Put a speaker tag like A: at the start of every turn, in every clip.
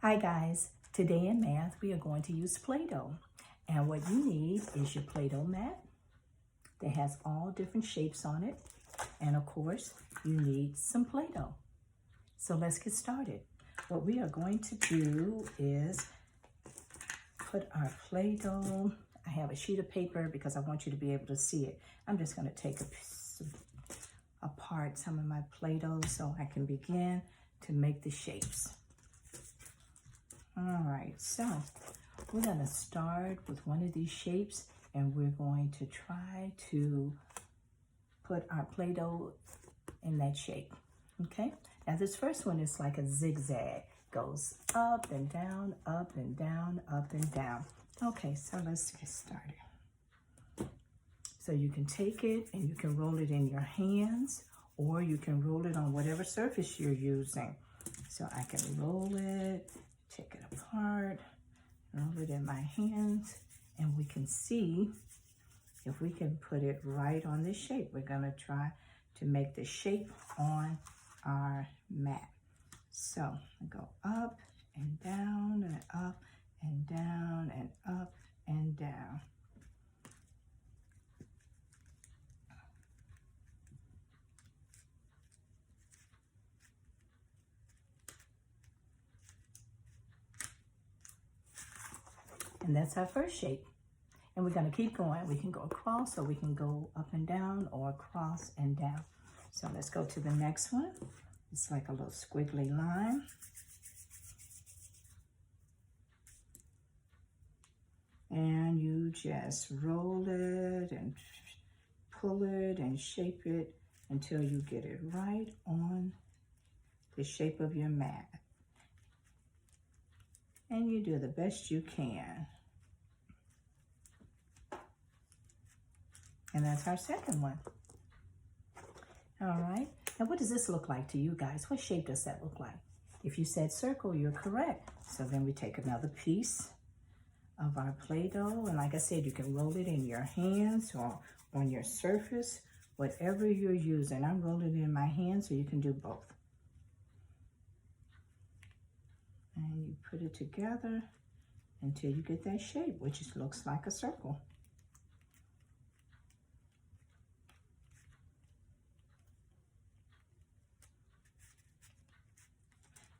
A: Hi guys, today in math we are going to use Play-Doh, and what you need is your Play-Doh mat that has all different shapes on it, and of course you need some Play-Doh. So let's get started. What we are going to do is put our Play-Doh. I have a sheet of paper because I want you to be able to see it. I'm just going to take apart some of my Play-Doh so I can begin to make the shapes. All right, so we're going to start with one of these shapes, and we're going to try to put our Play-Doh in that shape, okay? Now this first one is like a zigzag, goes up and down, up and down, up and down. Okay, so let's get started. So you can take it and you can roll it in your hands, or you can roll it on whatever surface you're using. So I can roll it, take it apart, roll it in my hands, and we can see if we can put it right on this shape. We're gonna try to make the shape on our mat. So I go up and down and up and down and up and down. And that's our first shape. And we're gonna keep going. We can go across, or we can go up and down, or across and down. So let's go to the next one. It's like a little squiggly line. And you just roll it and pull it and shape it until you get it right on the shape of your mat. And you do the best you can. And that's our second one. All right, now what does this look like to you guys? What shape does that look like? If you said circle, you're correct. So then we take another piece of our Play-Doh, and like I said, you can roll it in your hands or on your surface, whatever you're using. I'm rolling it in my hands, so you can do both. And you put it together until you get that shape, which just looks like a circle.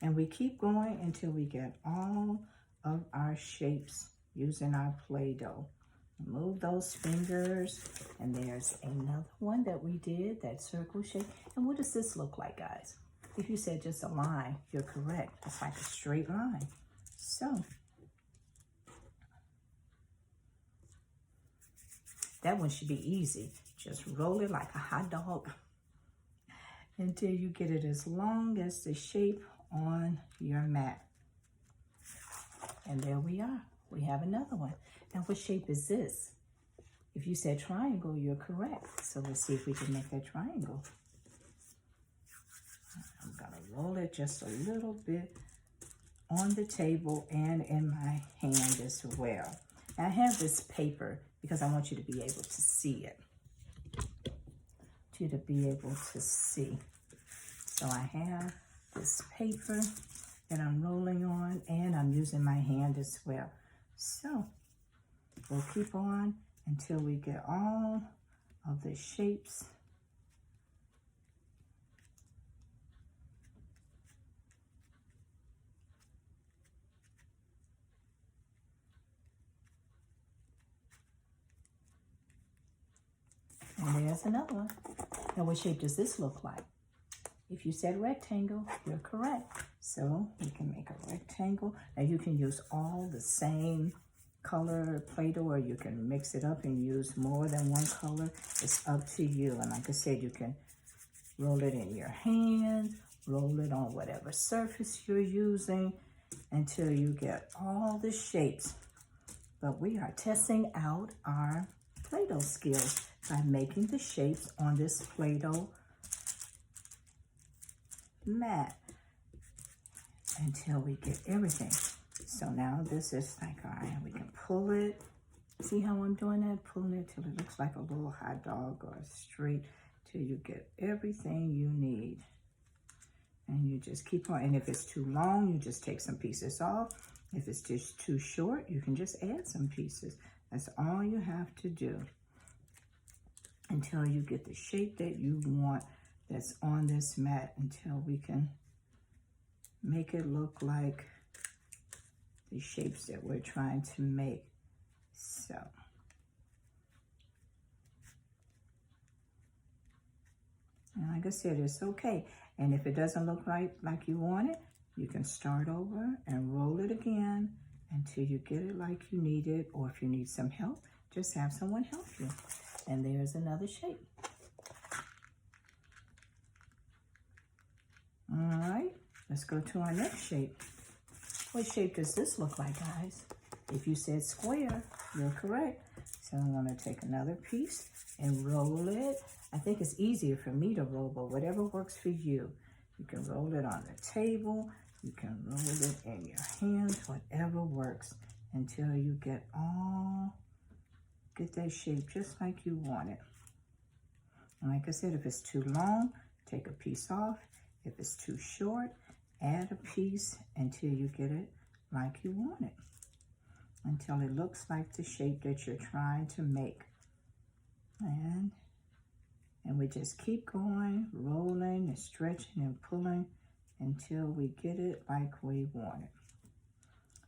A: And we keep going until we get all of our shapes using our Play-Doh. Move those fingers, and there's another one that we did, that circle shape. And what does this look like, guys? If you said just a line, you're correct. It's like a straight line. So that one should be easy. Just roll it like a hot dog until you get it as long as the shape on your mat. And there we are. We have another one. Now, what shape is this? If you said triangle, you're correct. So let's see if we can make that triangle. I'm gonna roll it just a little bit on the table and in my hand as well. Now, I have this paper because I want you to be able to see it. You to be able to see. So I have this paper that I'm rolling on, and I'm using my hand as well. So we'll keep on until we get all of the shapes. And there's another one. Now, what shape does this look like? If you said rectangle, you're correct. So you can make a rectangle. Now you can use all the same color Play-Doh, or you can mix it up and use more than one color. It's up to you. And like I said, you can roll it in your hand, roll it on whatever surface you're using until you get all the shapes. But we are testing out our Play-Doh skills by making the shapes on this Play-Doh mat until we get everything. So now this is like, all right, we can pull it. See how I'm doing that? Pulling it till it looks like a little hot dog or straight till you get everything you need. And you just keep on. And if it's too long, you just take some pieces off. If it's just too short, you can just add some pieces. That's all you have to do until you get the shape that you want that's on this mat, until we can make it look like the shapes that we're trying to make. So, and like I said, it's okay. And if it doesn't look right like you want it, you can start over and roll it again until you get it like you need it. Or if you need some help, just have someone help you. And there's another shape. All right, let's go to our next shape. What shape does this look like, guys? If you said square, you're correct. So I'm going to take another piece and roll it. I think it's easier for me to roll, but whatever works for you. You can roll it on the table. You can roll it in your hands, whatever works, until you get that shape just like you want it. And like I said, if it's too long, take a piece off. If it's too short, add a piece until you get it like you want it, until it looks like the shape that you're trying to make. And we just keep going, rolling and stretching and pulling until we get it like we want it.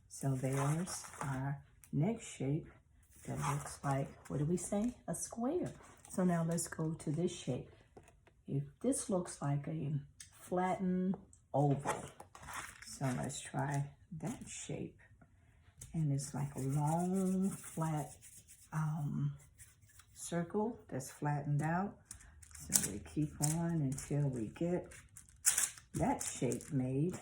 A: So there's our next shape that looks like, what do we say? A square. So now let's go to this shape. If this looks like a flattened oval, so let's try that shape. And it's like a long, flat circle that's flattened out. So we keep on until we get that shape made.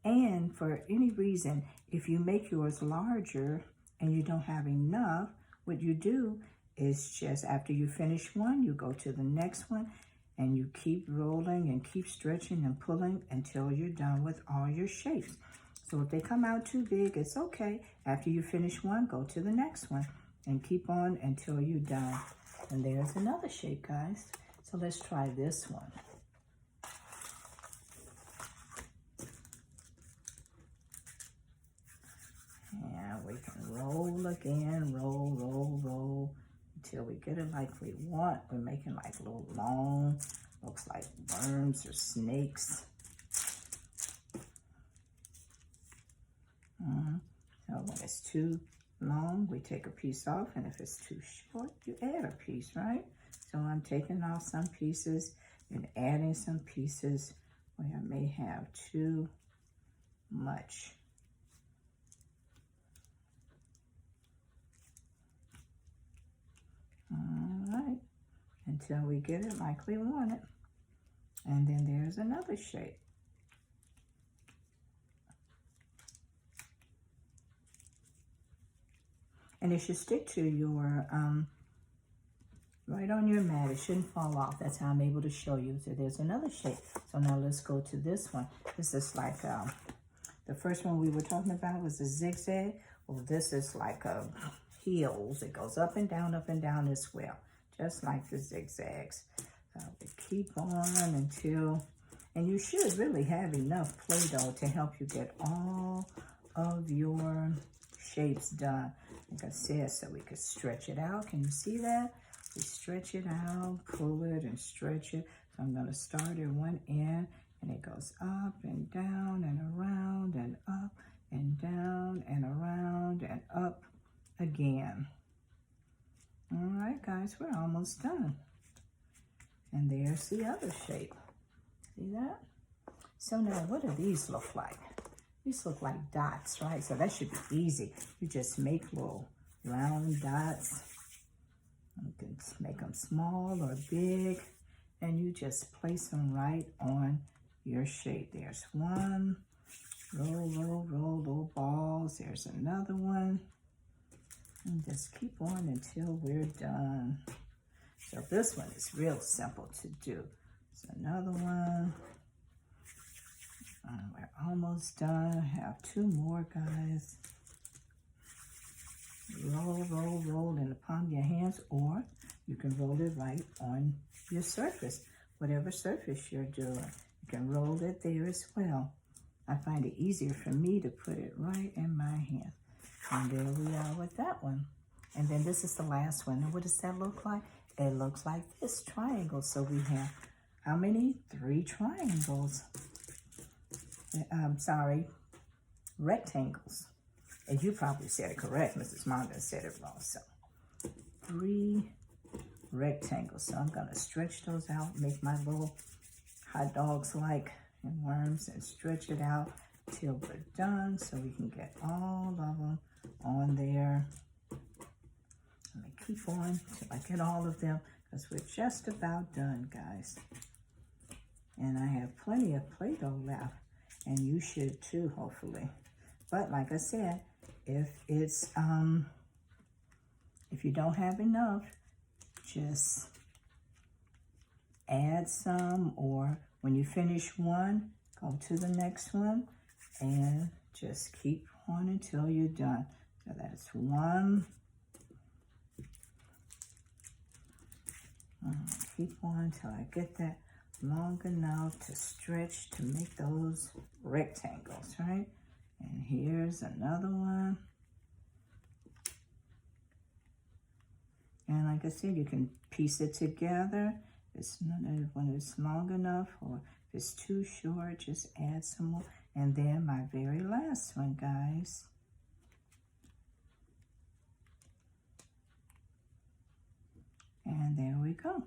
A: And for any reason, if you make yours larger and you don't have enough, what you do is just after you finish one, you go to the next one and you keep rolling and keep stretching and pulling until you're done with all your shapes. So if they come out too big, it's okay. After you finish one, go to the next one and keep on until you're done. And there's another shape, guys. So let's try this one. And we can roll again, roll, roll, roll, until we get it like we want. We're making like little long, looks like worms or snakes. So when it's too long, we take a piece off, and if it's too short, you add a piece, right? So I'm taking off some pieces and adding some pieces where I may have too much. All right, until we get it like we want it. And then there's another shape. And it should stick to your, right on your mat. It shouldn't fall off. That's how I'm able to show you. So there's another shape. So now let's go to this one. This is like, the first one we were talking about was a zigzag. Well, this is like a heels. It goes up and down as well, just like the zigzags. We keep on until, and you should really have enough Play-Doh to help you get all of your shapes done. Like I said, so we could stretch it out. Can you see that? We stretch it out, pull it and stretch it. So I'm going to start at one end, and it goes up and down and around and up and down and around and up again. All right, guys, we're almost done. And there's the other shape. See that? So now what do these look like? These look like dots, right? So that should be easy. You just make little round dots. You can make them small or big, and you just place them right on your shape. There's one. Roll, roll, roll, little balls. There's another one. And just keep on until we're done. So this one is real simple to do. So another one. We're almost done. I have two more, guys. Roll, roll, roll in the palm of your hands, or you can roll it right on your surface, whatever surface you're doing. You can roll it there as well. I find it easier for me to put it right in my hand. And there we are with that one. And then this is the last one. And what does that look like? It looks like this triangle. So we have how many? 3 triangles. Sorry, rectangles. And you probably said it correct. Mrs. Monda said it wrong. So 3 rectangles. So I'm going to stretch those out, make my little hot dogs like and worms, and stretch it out till we're done so we can get all of them on there. Let me keep on till I get all of them because we're just about done, guys. And I have plenty of Play-Doh left, and you should too, hopefully. But like I said, if it's if you don't have enough, just add some, or when you finish one, go to the next one and just keep on until you're done. So that's 1. Keep on until I get that long enough to stretch to make those rectangles, right? And here's another one. And like I said, you can piece it together. When it's long enough, or if it's too short, just add some more. And then my very last one, guys. And there we go.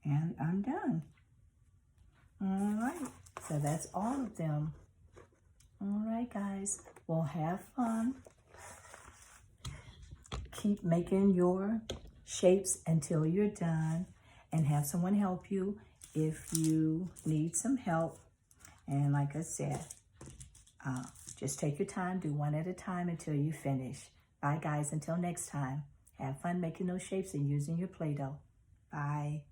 A: And I'm done. All right, so that's all of them. All right, guys, well, have fun. Keep making your shapes until you're done, and have someone help you if you need some help. And like I said, just take your time, do one at a time until you finish. Bye, guys, until next time. Have fun making those shapes and using your Play-Doh. Bye.